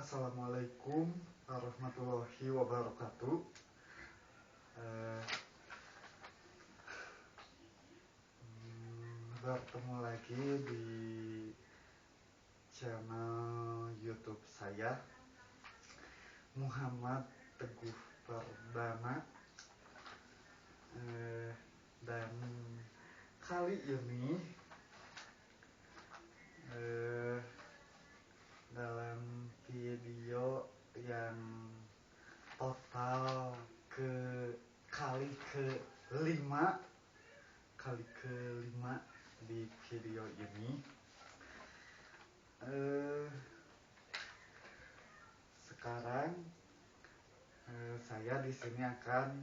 Assalamualaikum warahmatullahi wabarakatuh. Bertemu lagi di channel YouTube saya, Muhammad Teguh Perdana. Dan kali ini dalam video yang total kali kelima di video ini, sekarang saya di sini akan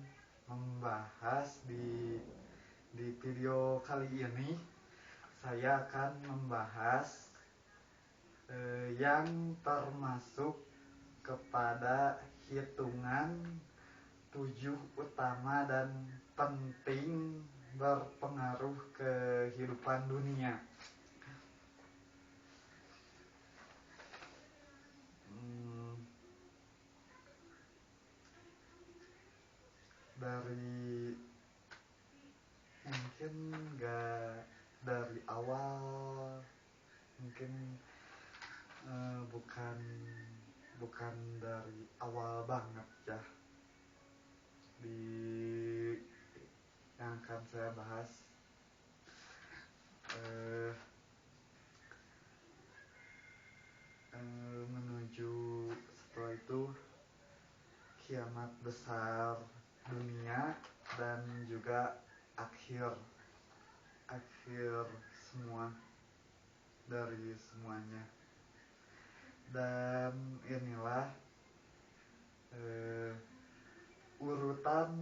membahas di video kali ini saya akan membahas yang termasuk kepada hitungan 7 utama dan penting berpengaruh kehidupan dunia. Dari mungkin gak dari awal, mungkin bukan dari awal banget ya, di yang akan saya bahas menuju setelah itu kiamat besar dunia dan juga akhir semua dari semuanya. Dan inilah urutan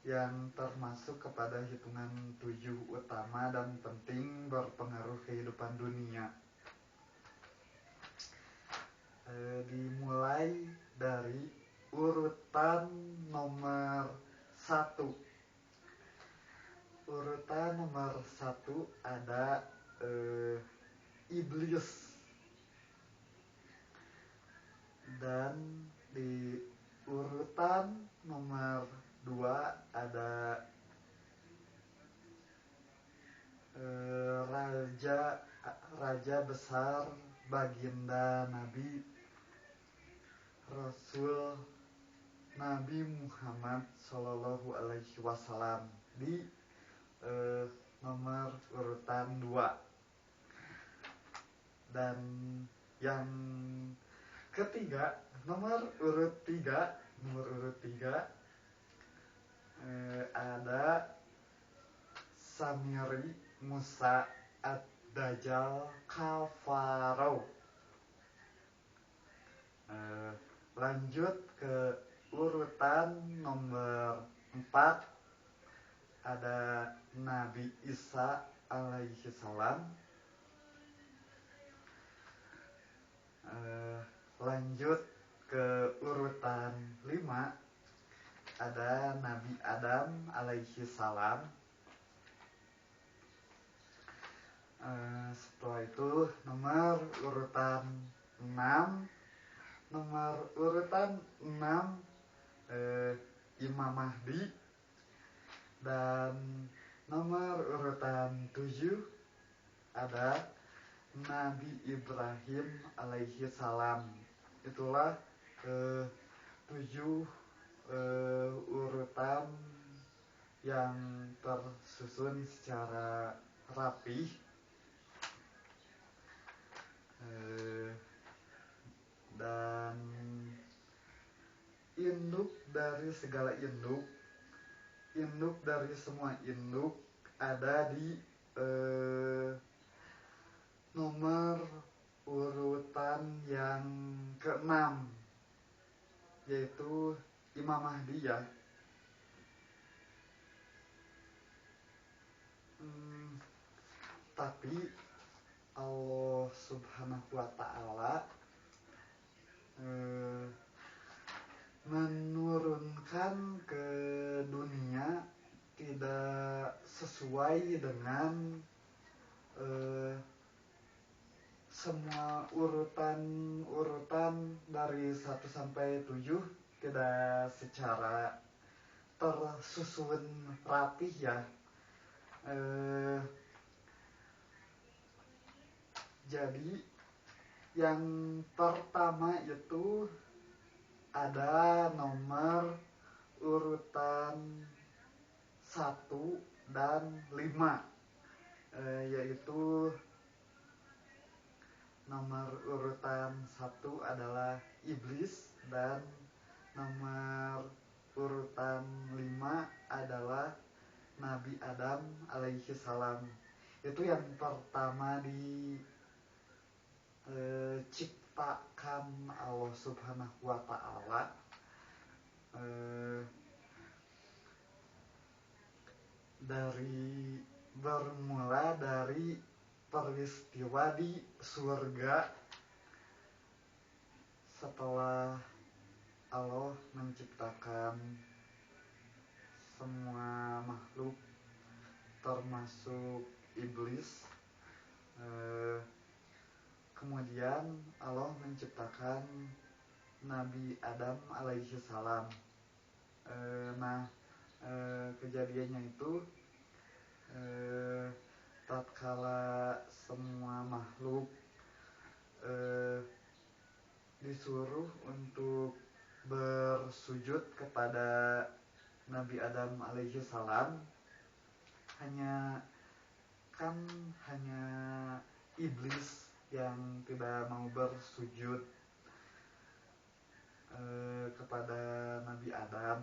yang termasuk kepada hitungan 7 utama dan penting berpengaruh kehidupan dunia. Dimulai dari urutan nomor 1. Urutan nomor 1 ada iblis. Dan di urutan nomor 2 ada raja besar baginda Nabi Rasul Nabi Muhammad Sallallahu Alaihi Wasallam di nomor urutan 2. Dan yang ketiga, nomor urut 3 ada Samiri Musa Ad-Dajjal Kafaro. Lanjut ke urutan nomor 4 ada Nabi Isa alaihi salam. Lanjut ke urutan 5 ada Nabi Adam alaihi salam. Setelah itu nomor urutan 6 Imam Mahdi. Dan nomor urutan 7 ada Nabi Ibrahim alaihi salam. Itulah 7 urutan yang tersusun secara rapih. Dan induk dari segala induk dari semua induk ada di nomor urutan yang ke-6, yaitu Imam Mahdi ya. Tapi Allah Subhanahu wa Ta'ala menurunkan ke dunia tidak sesuai dengan semua urutan dari 1 sampai 7 tidak secara tersusun rapih ya. Jadi yang pertama itu ada nomor urutan 1 dan 5, yaitu nomor urutan 1 adalah iblis dan nomor urutan 5 adalah Nabi Adam alaihi salam. Itu yang pertama diciptakan Allah Subhanahu wa Ta'ala. Bermula dari peristiwa di surga setelah Allah menciptakan semua makhluk termasuk iblis. Kemudian Allah menciptakan Nabi Adam alaihi salam. Kejadiannya itu tatkala semua makhluk disuruh untuk bersujud kepada Nabi Adam alaihi salam, hanya iblis yang tidak mau bersujud kepada Nabi Adam.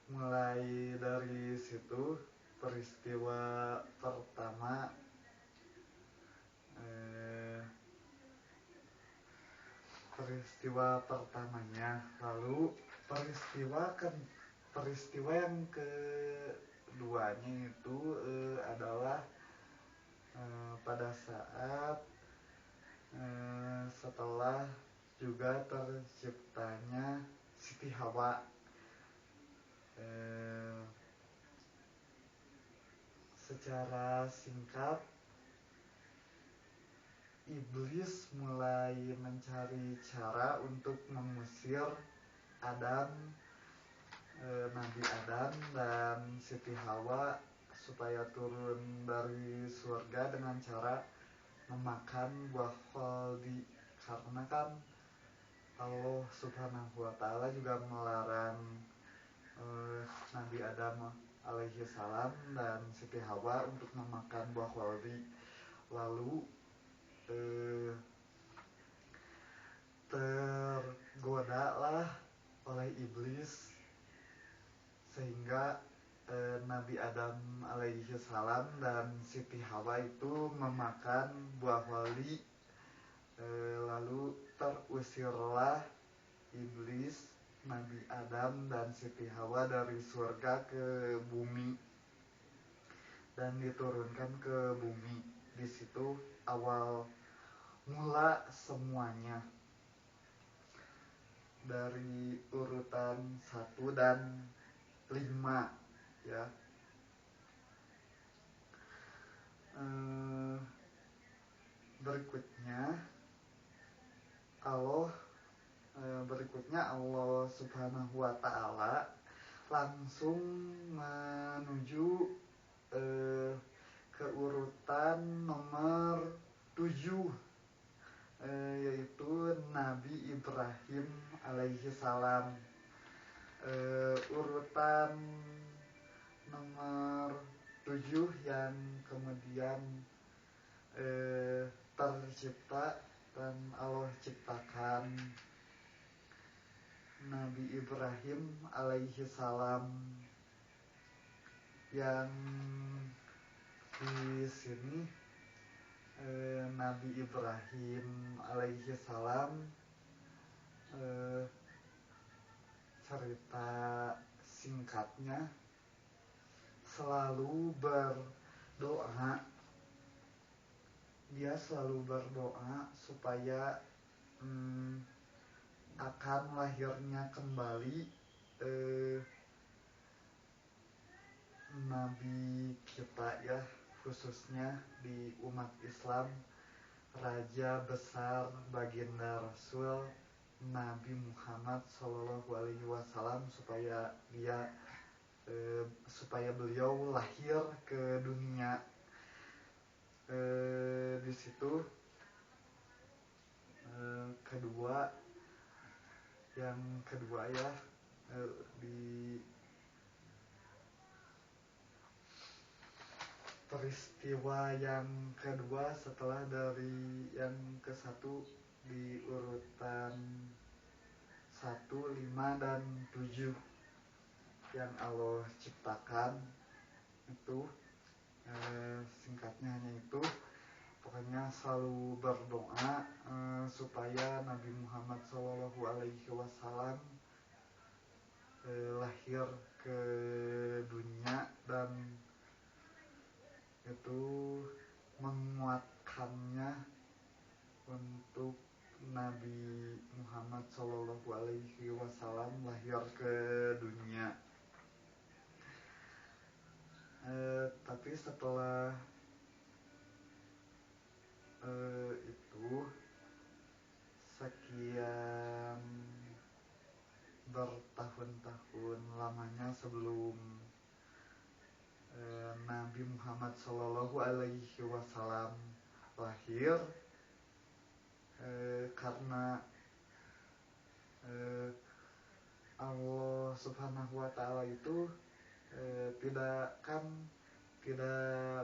Mulai dari situ peristiwa pertamanya. Lalu peristiwa yang keduanya itu adalah pada saat setelah juga terciptanya Siti Hawa. Secara singkat, iblis mulai mencari cara untuk mengusir Nabi Adam dan Siti Hawa supaya turun dari surga dengan cara memakan buah kholdi. Karena kan Allah Subhanahu wa Ta'ala juga melarang Nabi Adam alaihi salam dan Siti Hawa untuk memakan buah kholdi. Lalu tergodalah oleh iblis sehingga Nabi Adam alaihi salam dan Siti Hawa itu memakan buah kholdi. Lalu terusirlah iblis, Nabi Adam dan Siti Hawa dari surga ke bumi dan diturunkan ke bumi. Di situ awal mula semuanya, dari urutan 1 dan 5 ya. Berikutnya Allah Subhanahu wa Ta'ala langsung menuju ke urutan nomor 7, yaitu Nabi Ibrahim alaihi salam. Urutan nomor 7 yang kemudian tercipta dan Allah ciptakan Nabi Ibrahim alaihi salam, yang di sini Nabi Ibrahim alaihi salam cerita singkatnya selalu berdoa. Dia selalu berdoa supaya akan lahirnya kembali Nabi kita ya, khususnya di umat Islam, Raja besar baginda Rasul Nabi Muhammad SAW, supaya beliau lahir ke dunia. Di situ yang kedua ya, di peristiwa yang kedua setelah dari yang ke satu, di urutan 1, 5, dan 7 yang Allah ciptakan itu, singkatnya hanya itu. Pokoknya selalu berdoa supaya Nabi Muhammad SAW lahir ke dunia, dan itu menguatkannya untuk Nabi Muhammad SAW lahir ke dunia. Tapi setelah itu, sekian bertahun-tahun lamanya sebelum Nabi Muhammad SAW lahir, karena Allah Subhanahu wa Ta'ala itu tidak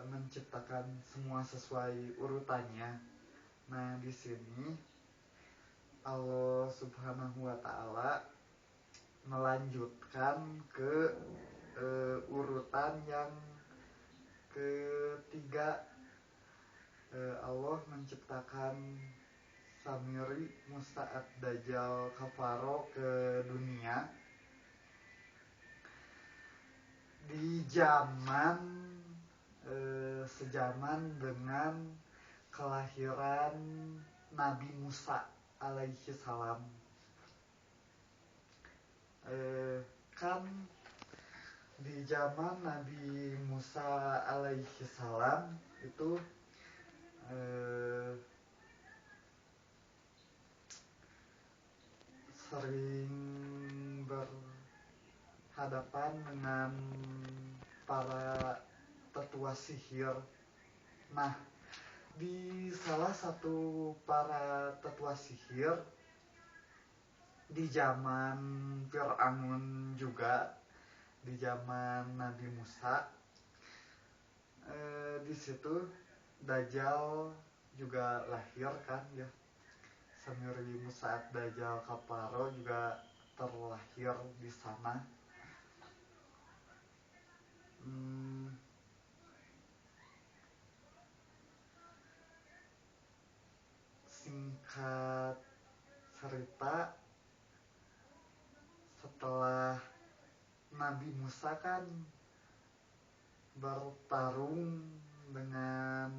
menciptakan semua sesuai urutannya. Nah, di sini Allah Subhanahu wa Ta'ala melanjutkan ke urutan yang ketiga. Allah menciptakan Samiri, Musta'ad, Dajjal, Kafaro ke dunia di zaman sejaman dengan kelahiran Nabi Musa alaihi salam. Kan di zaman Nabi Musa alaihi salam itu sering berhadapan dengan para tetua sihir. Nah, di salah satu para tetua sihir di zaman Fir'aun juga, di zaman Nabi Musa, di situ Dajjal juga lahir kan ya. Samiri, Musa'ad, Dajjal, Kafaro juga terlahir di sana. Singkat cerita, setelah Nabi Musa kan bertarung dengan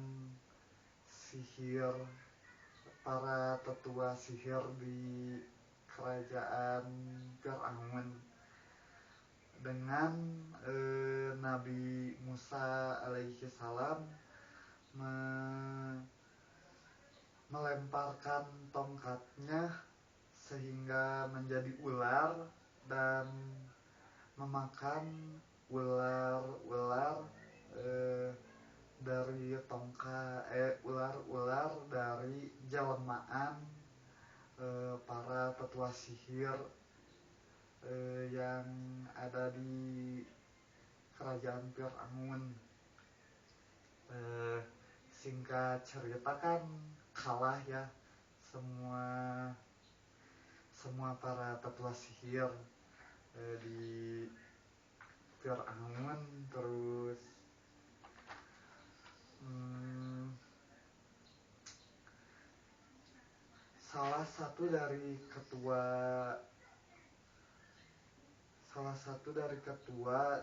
para tetua sihir di kerajaan Fir'aun, dengan Nabi Musa alaihi salam melemparkan tongkatnya sehingga menjadi ular dan memakan ular-ular dari ular-ular dari jelmaan para tetua sihir yang ada di kerajaan Fir'aun. Singkat cerita kan kalah ya semua para tetua sihir di Fir'aun. Terus salah satu dari ketua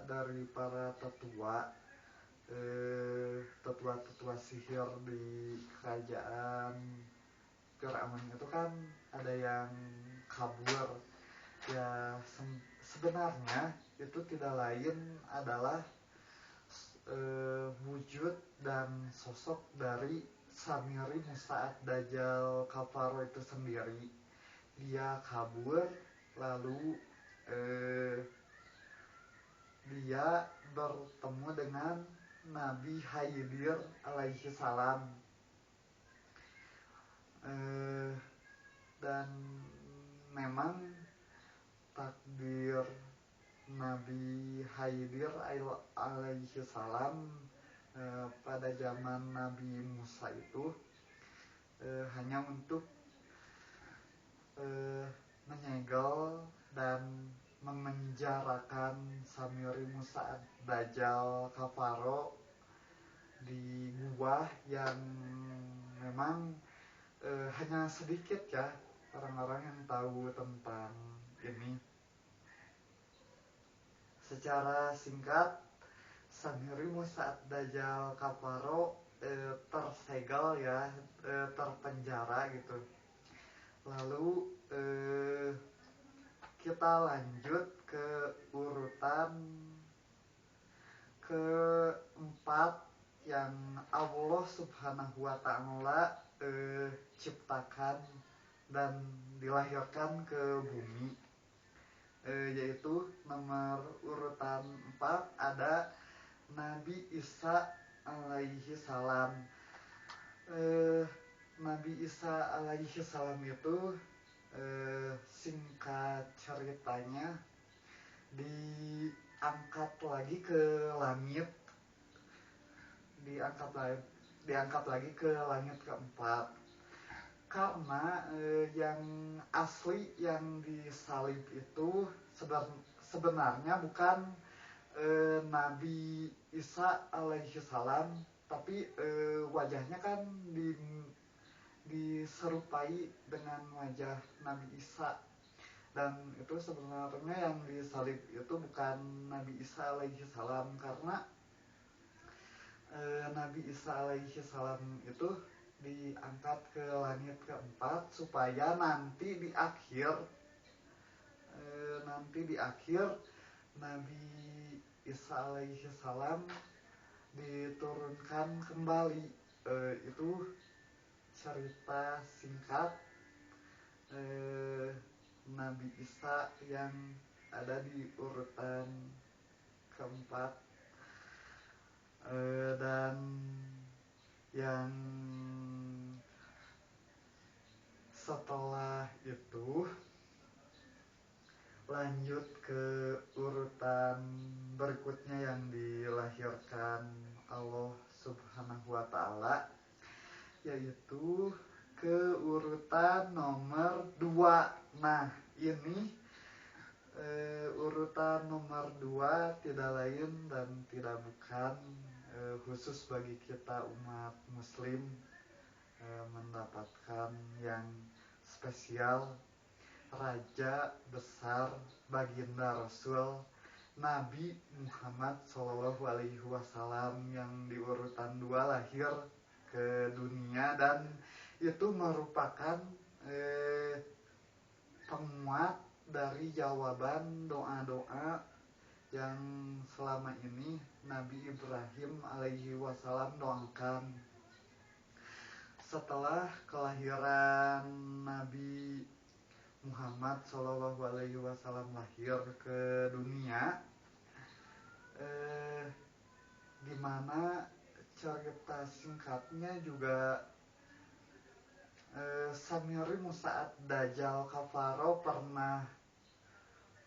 dari para tetua sihir di kerajaan Fir'aun itu kan ada yang kabur ya. Sebenarnya itu tidak lain adalah wujud dan sosok dari Samiri Musa Ad-Dajjal Kafaro itu sendiri. Dia kabur, lalu dia bertemu dengan Nabi Khidir alaihi salam, dan memang takdir Nabi Khidir alaihi salam pada zaman Nabi Musa itu hanya untuk menyegel dan memenjarakan Samiri Musa Dajjal Kafaro di gua yang memang hanya sedikit ya orang-orang yang tahu tentang ini. Secara singkat, Samiri Musa Dajjal Kafaro tersegel ya, terpenjara gitu. Lalu kita lanjut ke urutan keempat yang Allah Subhanahu wa Ta'ala ciptakan dan dilahirkan ke bumi, yaitu nomor urutan 4 ada Nabi Isa alaihi salam. Nabi Isa alaihi salam itu singkat ceritanya diangkat lagi ke langit, diangkat lagi ke langit keempat, karena yang asli yang disalib itu sebenarnya bukan Nabi Isa alaihi salam, tapi wajahnya kan diserupai dengan wajah Nabi Isa, dan itu sebenarnya yang disalib itu bukan Nabi Isa alaihi salam, karena Nabi Isa alaihi salam itu diangkat ke langit keempat supaya nanti di akhir Nabi Isa alaihi salam diturunkan kembali. Itu cerita singkat Nabi Isa yang ada di urutan keempat, dan yang setelah itu lanjut ke urutan berikutnya yang dilahirkan Allah Subhanahu wa Ta'ala, yaitu ke urutan nomor 2. Nah, ini urutan nomor 2 tidak lain dan tidak bukan khusus bagi kita umat muslim mendapatkan yang spesial, Raja Besar Baginda Rasul Nabi Muhammad SAW yang di urutan 2 lahir ke dunia, dan itu merupakan penguat dari jawaban doa-doa yang selama ini Nabi Ibrahim alaihi wasallam doakan. Setelah kelahiran Nabi Muhammad SAW lahir ke dunia, dimana cerita singkatnya juga Samiri Musa Ad-Dajjal Kafaro pernah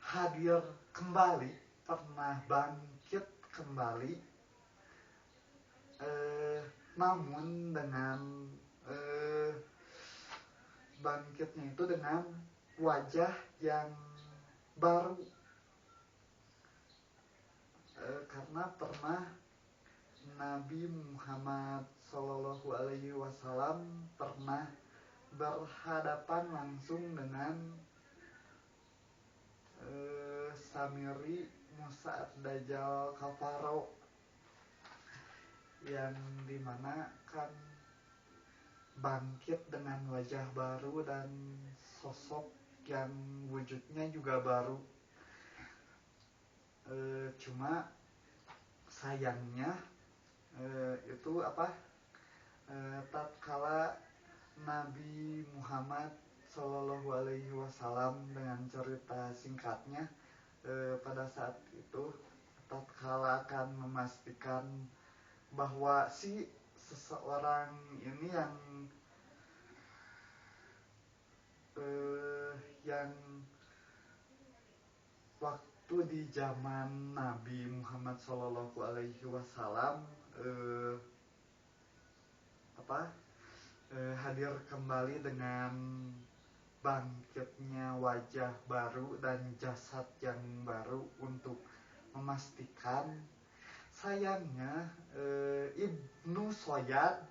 hadir kembali, pernah bangkit kembali, namun dengan bangkitnya itu dengan wajah yang baru, karena pernah Nabi Muhammad SAW pernah berhadapan langsung dengan Samiri Musa Ad-Dajjal Kafaro, yang dimana kan bangkit dengan wajah baru dan sosok yang wujudnya juga baru. Cuma sayangnya itu tatkala Nabi Muhammad Shallallahu Alaihi Wasallam dengan cerita singkatnya pada saat itu tatkala akan memastikan bahwa si seseorang ini yang waktu di zaman Nabi Muhammad Shallallahu Alaihi Wasallam hadir kembali dengan bangkitnya wajah baru dan jasad yang baru untuk memastikan. Sayangnya Ibnu Soyad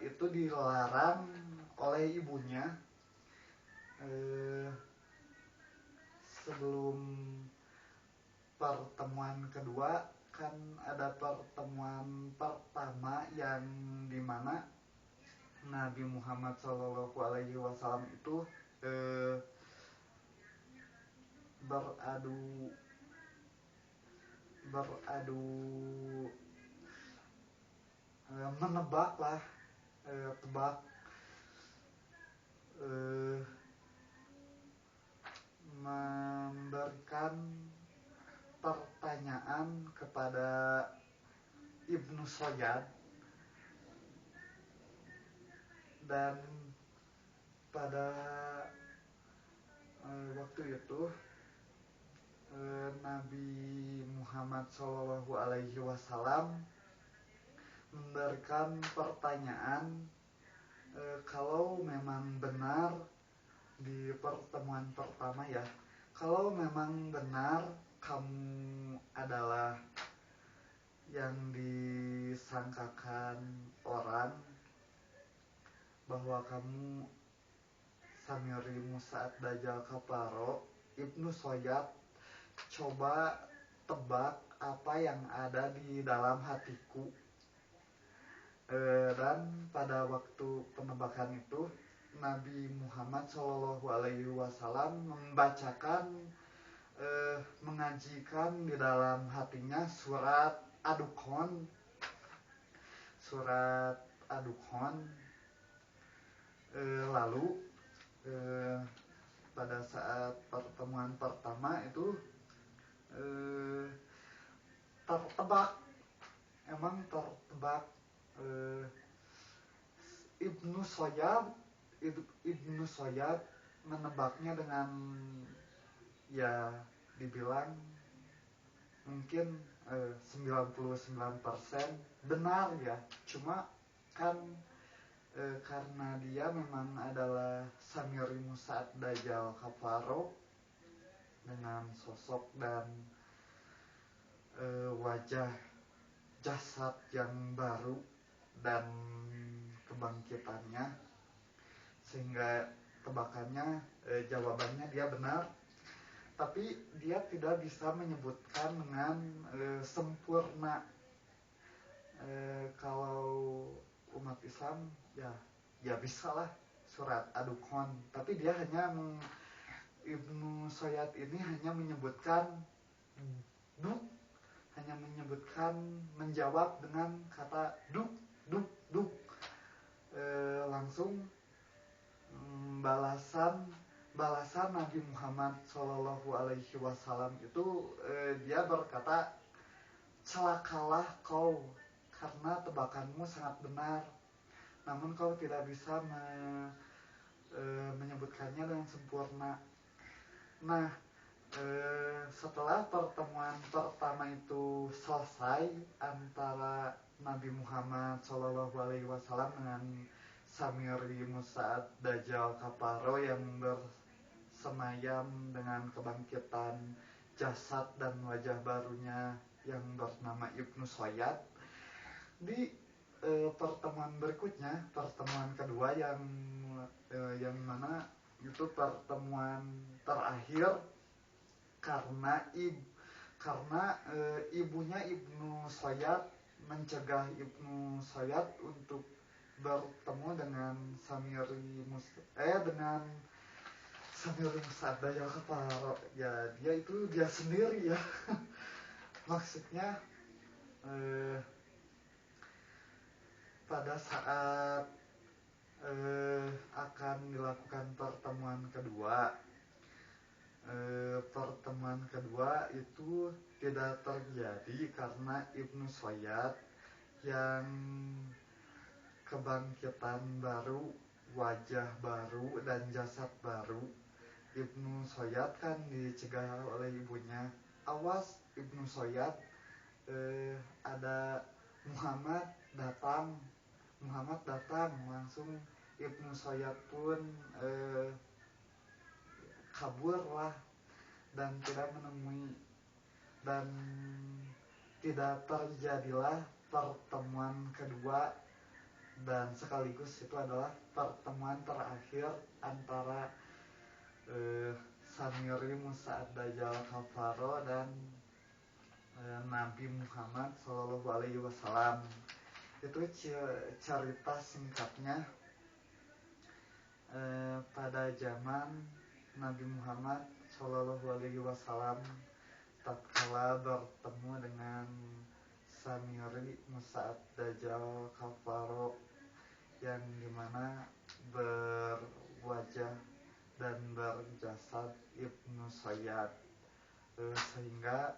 itu dilarang oleh ibunya sebelum pertemuan kedua. Kan ada pertemuan pertama yang dimana Nabi Muhammad Shallallahu Alaihi Wasallam itu menebak lah, memberikan pertanyaan kepada Ibnu Soyad, dan pada waktu itu Nabi Muhammad Shallallahu Alaihi Wasallam memberikan pertanyaan, kalau memang benar di pertemuan pertama ya, kalau memang benar kamu adalah yang disangkakan orang bahwa kamu Samiri Musa Dajjal Kaparo, Ibnu Soyad coba tebak apa yang ada di dalam hatiku. Dan pada waktu penebakan itu Nabi Muhammad Shallallahu Alaihi Wasallam membacakan, mengajikan di dalam hatinya surat Ad-Dukhan. Lalu pada saat pertemuan pertama itu tertebak Ibnu Soyad menebaknya dengan ya dibilang mungkin 99% benar ya. Cuma kan karena dia memang adalah Samiri Musa Dajjal Kaparo dengan sosok dan wajah jasad yang baru dan kebangkitannya, sehingga tebakannya jawabannya dia benar, tapi dia tidak bisa menyebutkan dengan sempurna. Kalau umat Islam ya bisa lah surat Ad-Dukhan, tapi dia hanya Ibnu Soyad ini hanya menyebutkan duk, hanya menjawab dengan kata duk. Langsung balasan Nabi Muhammad Shallallahu Alaihi Wasallam itu dia berkata, celakalah kau karena tebakanmu sangat benar, namun kau tidak bisa menyebutkannya dengan sempurna. Nah, setelah pertemuan pertama itu selesai antara Nabi Muhammad Shallallahu Alaihi Wasallam dengan Samiri Musa Dajjal Kaparo yang bersemayam dengan kebangkitan jasad dan wajah barunya yang bernama Ibnu Soyad, di pertemuan berikutnya, pertemuan kedua yang mana itu pertemuan terakhir, karena ibunya Ibnu Soyad mencegah Ibnu Soyad untuk bertemu dengan Samiri Musa Dajjal Kaparo. Ya dia sendiri ya Maksudnya pada saat akan dilakukan pertemuan kedua, pertemuan kedua itu tidak terjadi karena Ibnu Sayyad yang kebangkitan baru, wajah baru dan jasad baru. Ibnu Sayyad kan dicegah oleh ibunya, awas Ibnu Sayyad, ada Muhammad datang langsung Ibnu Sayyad pun kabur lah dan tidak menemui, dan tidak terjadilah pertemuan kedua, dan sekaligus itu adalah pertemuan terakhir antara Samiri Musa Ad-Dajjal Kafaro dan Nabi Muhammad Shallallahu Alaihi Wasallam. Itu cerita singkatnya pada zaman Nabi Muhammad Shallallahu Alaihi Wasallam tatkala bertemu dengan Samiri Musa Ad-Dajjal Kafaro, yang dimana berwajah dan berjasad Ibnu Sayyad, sehingga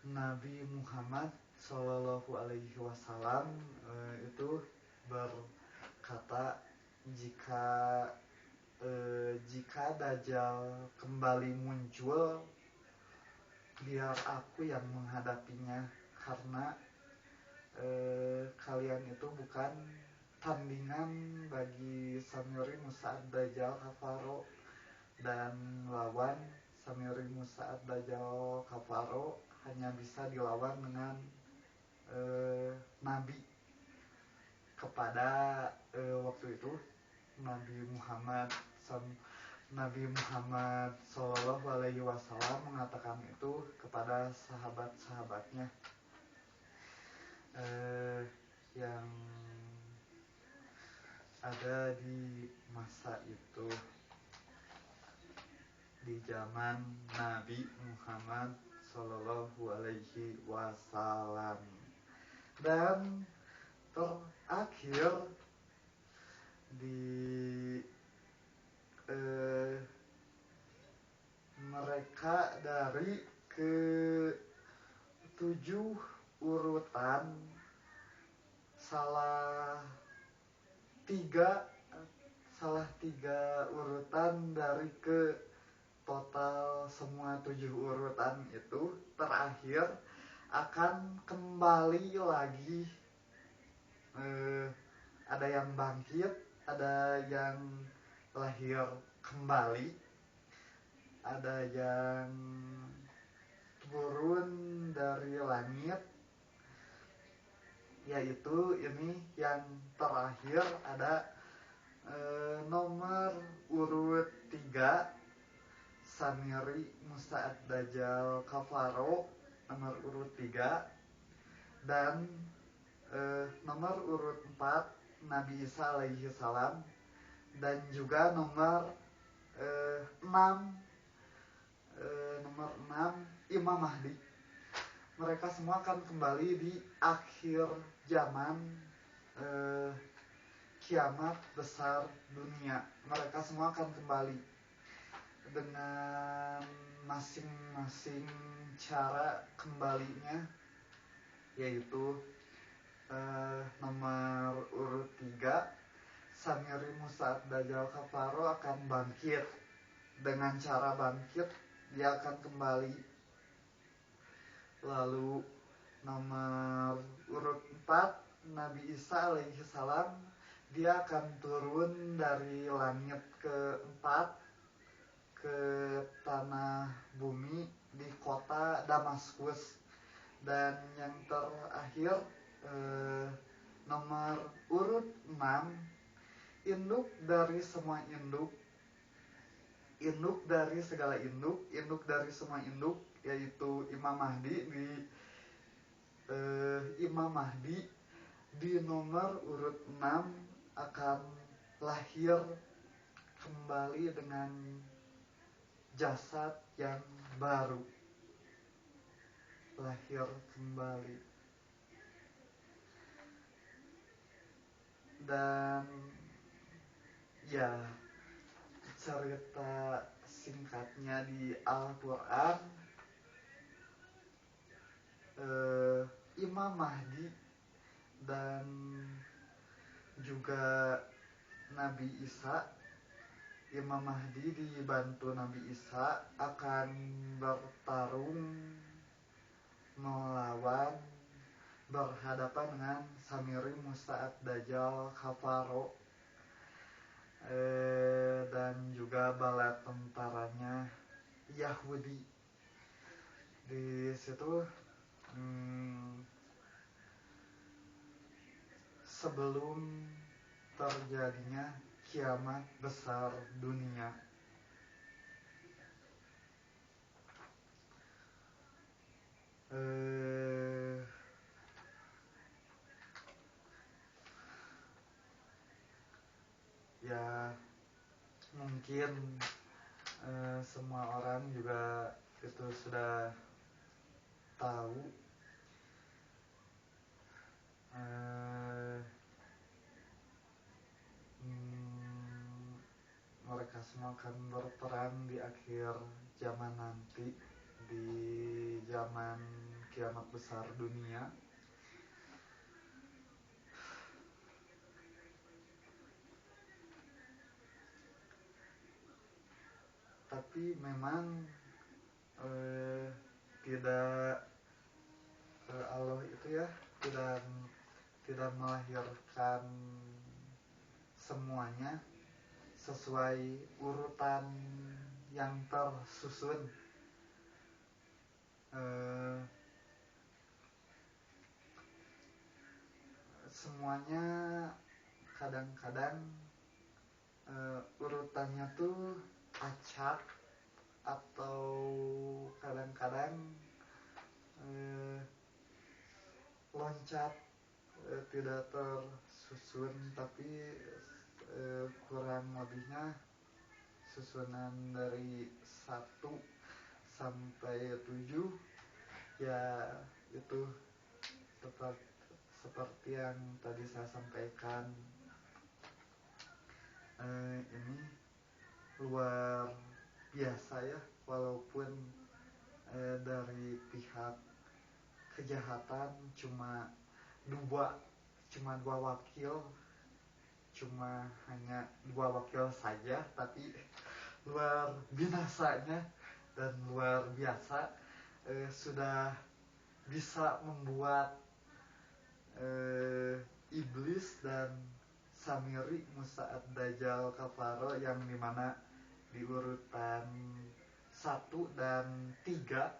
Nabi Muhammad Shallallahu Alaihi Wasallam itu berkata, jika Dajjal kembali muncul, biar aku yang menghadapinya, karena kalian itu bukan tandingan bagi Samiri Musa Ad-Dajjal Kafaro, dan lawan Samiri Musa Ad-Dajjal Kafaro hanya bisa dilawan dengan Nabi. Kepada waktu itu Nabi Muhammad Shallallahu Alaihi Wasallam mengatakan itu kepada sahabat-sahabatnya yang ada di masa itu, di zaman Nabi Muhammad Shallallahu Alaihi Wasallam. Dan terakhir di mereka dari ke-7 urutan, salah tiga urutan dari ke total semua 7 urutan itu terakhir akan kembali lagi, ada yang bangkit, ada yang lahir kembali, ada yang turun dari langit, yaitu ini yang terakhir ada nomor urut 3 Samiri Musa Ad-Dajjal Kafaro, nomor urut 3, dan nomor urut 4 Nabi Isa alaihi salam, dan juga nomor 6 Imam Mahdi. Mereka semua akan kembali di akhir zaman, kiamat besar dunia. Mereka semua akan kembali dengan masing-masing cara kembalinya, yaitu nomor urut 3 Samiri Musa Ad-Dajjal Kafaro akan bangkit. Dengan cara bangkit dia akan kembali. Lalu nomor urut 4 Nabi Isa alaihi salam, dia akan turun dari langit ke-4 ke tanah bumi di kota Damaskus. Dan yang terakhir nomor urut 6 induk dari semua induk dari segala induk dari semua induk, yaitu Imam Mahdi di nomor urut 6 akan lahir kembali dengan jasad yang baru. lahir kembali. Dan ya, cerita singkatnya di Al-Quran, Imam Mahdi dan juga Nabi Isa. Imam Mahdi dibantu Nabi Isa akan bertarung melawan berhadapan dengan Samiri Musa ad-Dajjal Kafaro, dan juga bala tentaranya Yahudi. Di situ sebelum terjadinya kiamat besar dunia. Ya mungkin semua orang juga itu sudah tahu, mereka semua akan berperang di akhir zaman nanti, di zaman kiamat besar dunia. Tapi memang tidak Allah itu ya tidak melahirkan semuanya sesuai urutan yang tersusun. Semuanya kadang-kadang urutannya tuh acak, atau kadang-kadang loncat, tidak tersusun, tapi kurang lebihnya susunan dari 1 sampai 7. Ya itu seperti yang tadi saya sampaikan. Ini luar biasa ya, walaupun dari pihak kejahatan cuma dua wakil, hanya 2 wakil saja, tapi luar binasanya dan luar biasa, sudah bisa membuat iblis dan Samiri Musa ad-Dajjal Kafaro, yang dimana di urutan 1 dan 3,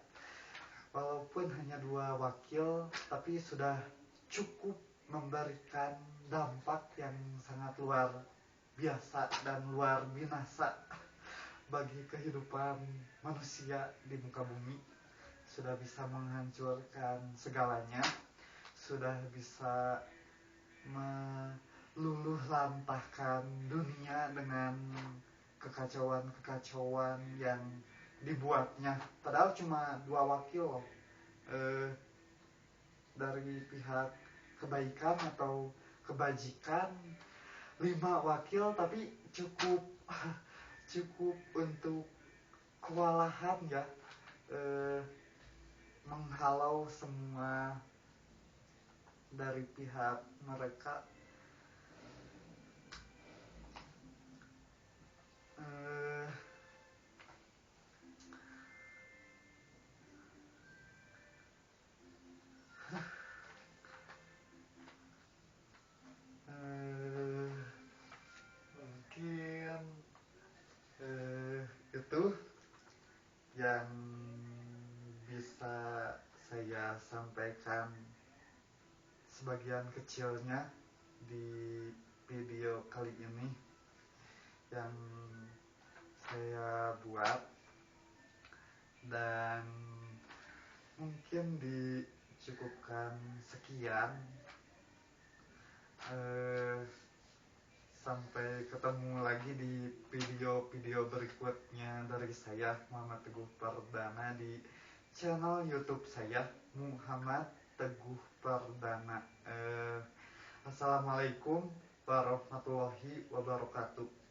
walaupun hanya 2 wakil, tapi sudah cukup memberikan dampak yang sangat luar biasa dan luar binasa bagi kehidupan manusia di muka bumi. Sudah bisa menghancurkan segalanya, sudah bisa meluluh lantahkan dunia dengan kekacauan yang dibuatnya. Padahal cuma 2 wakil dari pihak kebaikan atau kebajikan, 5 wakil, tapi cukup untuk kewalahan ya, menghalau semua dari pihak mereka. Mungkin itu yang bisa saya sampaikan sebagian kecilnya di video kali ini yang saya buat, dan mungkin dicukupkan sekian. Sampai ketemu lagi di video-video berikutnya dari saya, Muhammad Teguh Perdana, di channel YouTube saya. Muhammad Teguh Perdana. Assalamualaikum warahmatullahi wabarakatuh.